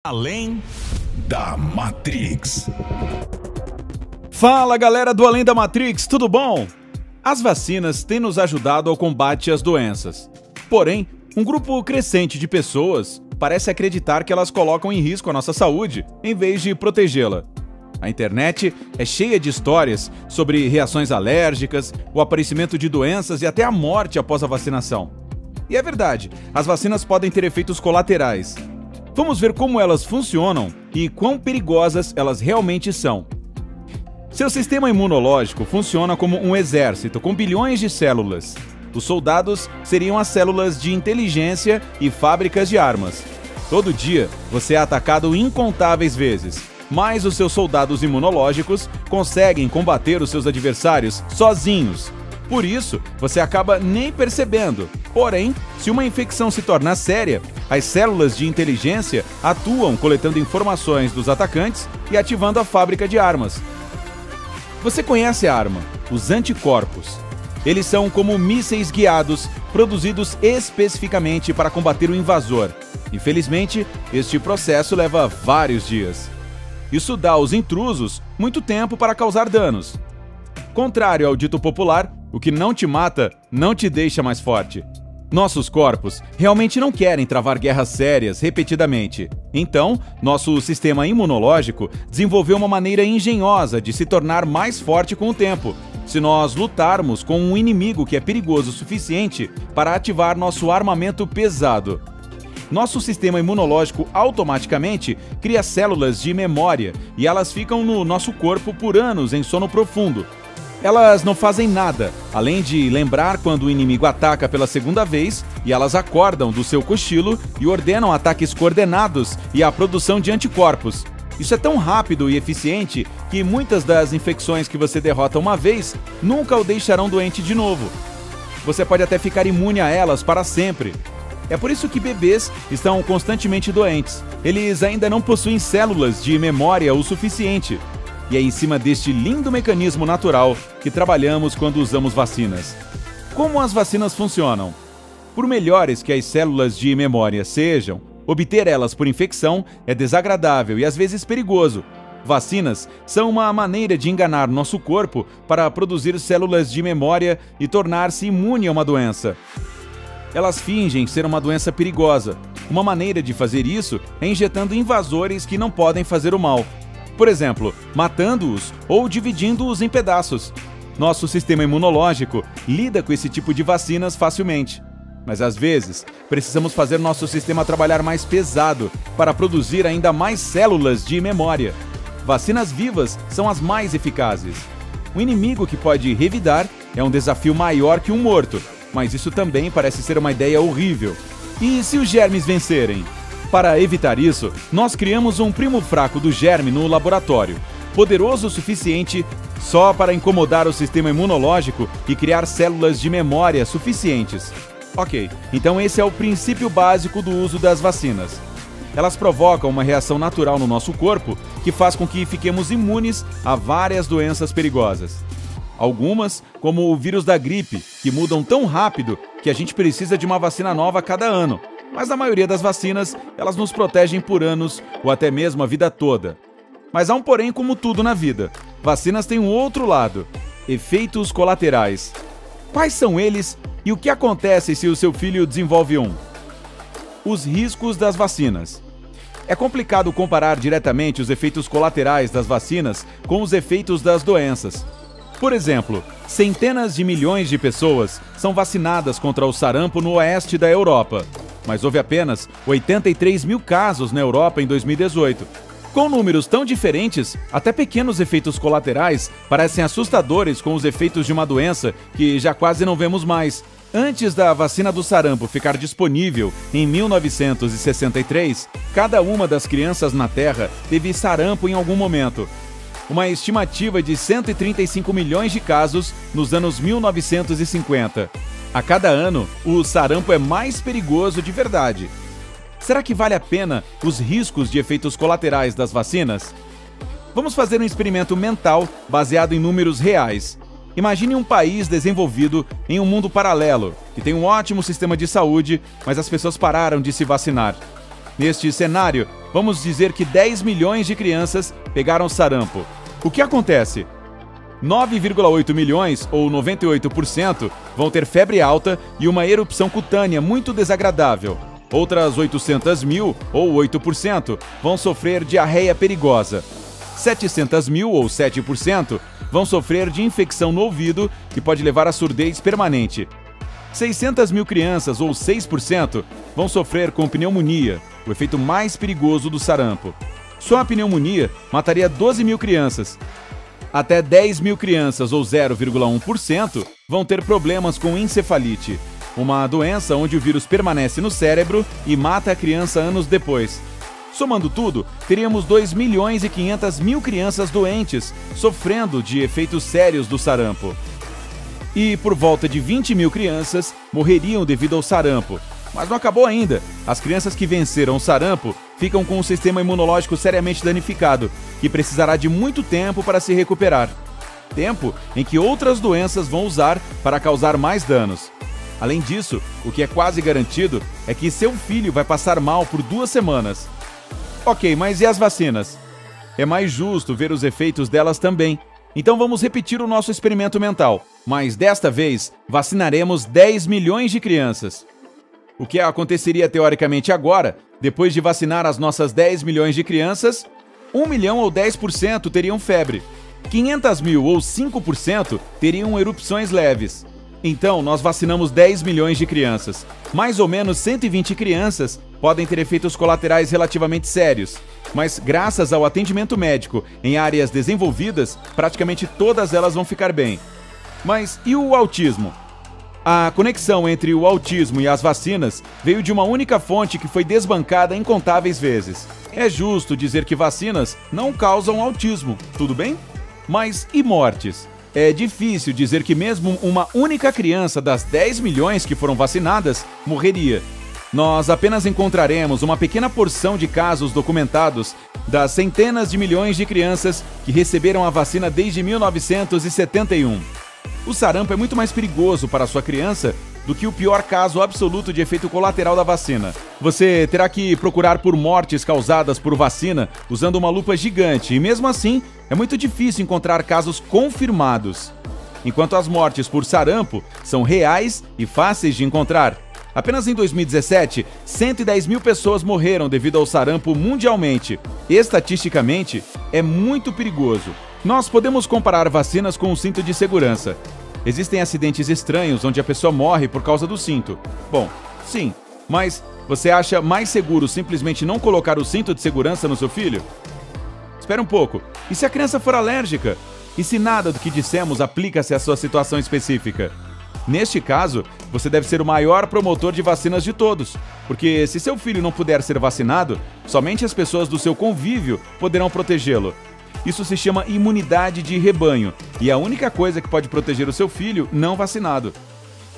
Além da Matrix. Fala galera do Além da Matrix, tudo bom? As vacinas têm nos ajudado ao combate às doenças. Porém, um grupo crescente de pessoas parece acreditar que elas colocam em risco a nossa saúde, em vez de protegê-la. A internet é cheia de histórias sobre reações alérgicas, o aparecimento de doenças e até a morte após a vacinação. E é verdade, as vacinas podem ter efeitos colaterais. Vamos ver como elas funcionam e quão perigosas elas realmente são. Seu sistema imunológico funciona como um exército com bilhões de células. Os soldados seriam as células de inteligência e fábricas de armas. Todo dia, você é atacado incontáveis vezes, mas os seus soldados imunológicos conseguem combater os seus adversários sozinhos. Por isso, você acaba nem percebendo. Porém, se uma infecção se torna séria, as células de inteligência atuam coletando informações dos atacantes e ativando a fábrica de armas. Você conhece a arma, os anticorpos. Eles são como mísseis guiados, produzidos especificamente para combater o invasor. Infelizmente, este processo leva vários dias. Isso dá aos intrusos muito tempo para causar danos. Contrário ao dito popular, o que não te mata, não te deixa mais forte. Nossos corpos realmente não querem travar guerras sérias repetidamente. Então, nosso sistema imunológico desenvolveu uma maneira engenhosa de se tornar mais forte com o tempo, se nós lutarmos com um inimigo que é perigoso o suficiente para ativar nosso armamento pesado. Nosso sistema imunológico automaticamente cria células de memória e elas ficam no nosso corpo por anos em sono profundo. Elas não fazem nada, além de lembrar quando o inimigo ataca pela segunda vez, e elas acordam do seu cochilo e ordenam ataques coordenados e a produção de anticorpos. Isso é tão rápido e eficiente que muitas das infecções que você derrota uma vez nunca o deixarão doente de novo. Você pode até ficar imune a elas para sempre. É por isso que bebês estão constantemente doentes. Eles ainda não possuem células de memória o suficiente. E é em cima deste lindo mecanismo natural que trabalhamos quando usamos vacinas. Como as vacinas funcionam? Por melhores que as células de memória sejam, obter elas por infecção é desagradável e às vezes perigoso. Vacinas são uma maneira de enganar nosso corpo para produzir células de memória e tornar-se imune a uma doença. Elas fingem ser uma doença perigosa. Uma maneira de fazer isso é injetando invasores que não podem fazer o mal. Por exemplo, matando-os ou dividindo-os em pedaços. Nosso sistema imunológico lida com esse tipo de vacinas facilmente. Mas às vezes, precisamos fazer nosso sistema trabalhar mais pesado para produzir ainda mais células de memória. Vacinas vivas são as mais eficazes. Um inimigo que pode revidar é um desafio maior que um morto, mas isso também parece ser uma ideia horrível. E se os germes vencerem? Para evitar isso, nós criamos um primo fraco do germe no laboratório, poderoso o suficiente só para incomodar o sistema imunológico e criar células de memória suficientes. Ok, então esse é o princípio básico do uso das vacinas. Elas provocam uma reação natural no nosso corpo que faz com que fiquemos imunes a várias doenças perigosas. Algumas, como o vírus da gripe, que mudam tão rápido que a gente precisa de uma vacina nova a cada ano. Mas a maioria das vacinas, elas nos protegem por anos ou até mesmo a vida toda. Mas há um porém como tudo na vida. Vacinas têm um outro lado: efeitos colaterais. Quais são eles e o que acontece se o seu filho desenvolve um? Os riscos das vacinas. É complicado comparar diretamente os efeitos colaterais das vacinas com os efeitos das doenças. Por exemplo, centenas de milhões de pessoas são vacinadas contra o sarampo no oeste da Europa. Mas houve apenas 83 mil casos na Europa em 2018. Com números tão diferentes, até pequenos efeitos colaterais parecem assustadores com os efeitos de uma doença que já quase não vemos mais. Antes da vacina do sarampo ficar disponível em 1963, cada uma das crianças na Terra teve sarampo em algum momento. Uma estimativa de 135 milhões de casos nos anos 1950. A cada ano, o sarampo é mais perigoso de verdade. Será que vale a pena os riscos de efeitos colaterais das vacinas? Vamos fazer um experimento mental baseado em números reais. Imagine um país desenvolvido em um mundo paralelo, que tem um ótimo sistema de saúde, mas as pessoas pararam de se vacinar. Neste cenário, vamos dizer que 10 milhões de crianças pegaram sarampo. O que acontece? 9,8 milhões, ou 98%, vão ter febre alta e uma erupção cutânea muito desagradável. Outras 800 mil, ou 8%, vão sofrer diarreia perigosa. 700 mil, ou 7%, vão sofrer de infecção no ouvido, que pode levar à surdez permanente. 600 mil crianças, ou 6%, vão sofrer com pneumonia, o efeito mais perigoso do sarampo. Só a pneumonia mataria 12 mil crianças. Até 10 mil crianças, ou 0,1%, vão ter problemas com encefalite, uma doença onde o vírus permanece no cérebro e mata a criança anos depois. Somando tudo, teríamos 2 milhões e 500 mil crianças doentes, sofrendo de efeitos sérios do sarampo. E por volta de 20 mil crianças morreriam devido ao sarampo. Mas não acabou ainda. As crianças que venceram o sarampo ficam com um sistema imunológico seriamente danificado, que precisará de muito tempo para se recuperar. Tempo em que outras doenças vão usar para causar mais danos. Além disso, o que é quase garantido é que seu filho vai passar mal por 2 semanas. Ok, mas e as vacinas? É mais justo ver os efeitos delas também. Então vamos repetir o nosso experimento mental, mas desta vez vacinaremos 10 milhões de crianças. O que aconteceria teoricamente agora, depois de vacinar as nossas 10 milhões de crianças? 1 milhão ou 10% teriam febre. 500 mil ou 5% teriam erupções leves. Então, nós vacinamos 10 milhões de crianças. Mais ou menos 120 crianças podem ter efeitos colaterais relativamente sérios. Mas, graças ao atendimento médico em áreas desenvolvidas, praticamente todas elas vão ficar bem. Mas e o autismo? A conexão entre o autismo e as vacinas veio de uma única fonte que foi desbancada incontáveis vezes. É justo dizer que vacinas não causam autismo, tudo bem? Mas e mortes? É difícil dizer que mesmo uma única criança das 10 milhões que foram vacinadas morreria. Nós apenas encontraremos uma pequena porção de casos documentados das centenas de milhões de crianças que receberam a vacina desde 1971. O sarampo é muito mais perigoso para a sua criança do que o pior caso absoluto de efeito colateral da vacina. Você terá que procurar por mortes causadas por vacina usando uma lupa gigante e, mesmo assim, é muito difícil encontrar casos confirmados. Enquanto as mortes por sarampo são reais e fáceis de encontrar. Apenas em 2017, 110 mil pessoas morreram devido ao sarampo mundialmente. Estatisticamente, é muito perigoso. Nós podemos comparar vacinas com um cinto de segurança. Existem acidentes estranhos onde a pessoa morre por causa do cinto. Bom, sim, mas você acha mais seguro simplesmente não colocar o cinto de segurança no seu filho? Espera um pouco. E se a criança for alérgica? E se nada do que dissemos aplica-se à sua situação específica? Neste caso, você deve ser o maior promotor de vacinas de todos, porque se seu filho não puder ser vacinado, somente as pessoas do seu convívio poderão protegê-lo. Isso se chama imunidade de rebanho, e é a única coisa que pode proteger o seu filho não vacinado.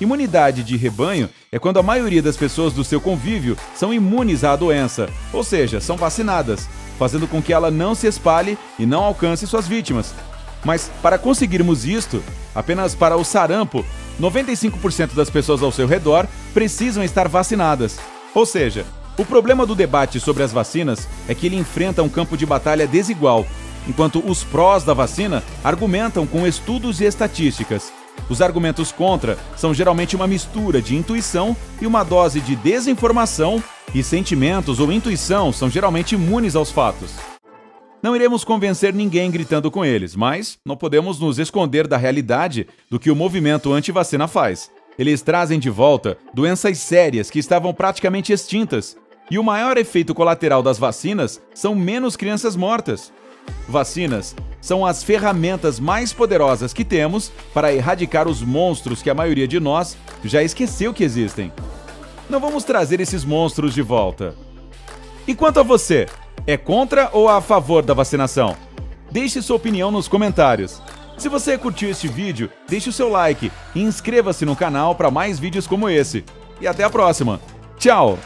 Imunidade de rebanho é quando a maioria das pessoas do seu convívio são imunes à doença, ou seja, são vacinadas, fazendo com que ela não se espalhe e não alcance suas vítimas. Mas para conseguirmos isto, apenas para o sarampo, 95% das pessoas ao seu redor precisam estar vacinadas. Ou seja, o problema do debate sobre as vacinas é que ele enfrenta um campo de batalha desigual, enquanto os prós da vacina argumentam com estudos e estatísticas. Os argumentos contra são geralmente uma mistura de intuição e uma dose de desinformação, e sentimentos ou intuição são geralmente imunes aos fatos. Não iremos convencer ninguém gritando com eles, mas não podemos nos esconder da realidade do que o movimento anti-vacina faz. Eles trazem de volta doenças sérias que estavam praticamente extintas, e o maior efeito colateral das vacinas são menos crianças mortas. Vacinas são as ferramentas mais poderosas que temos para erradicar os monstros que a maioria de nós já esqueceu que existem. Não vamos trazer esses monstros de volta. E quanto a você, é contra ou a favor da vacinação? Deixe sua opinião nos comentários. Se você curtiu este vídeo, deixe o seu like e inscreva-se no canal para mais vídeos como esse. E até a próxima. Tchau!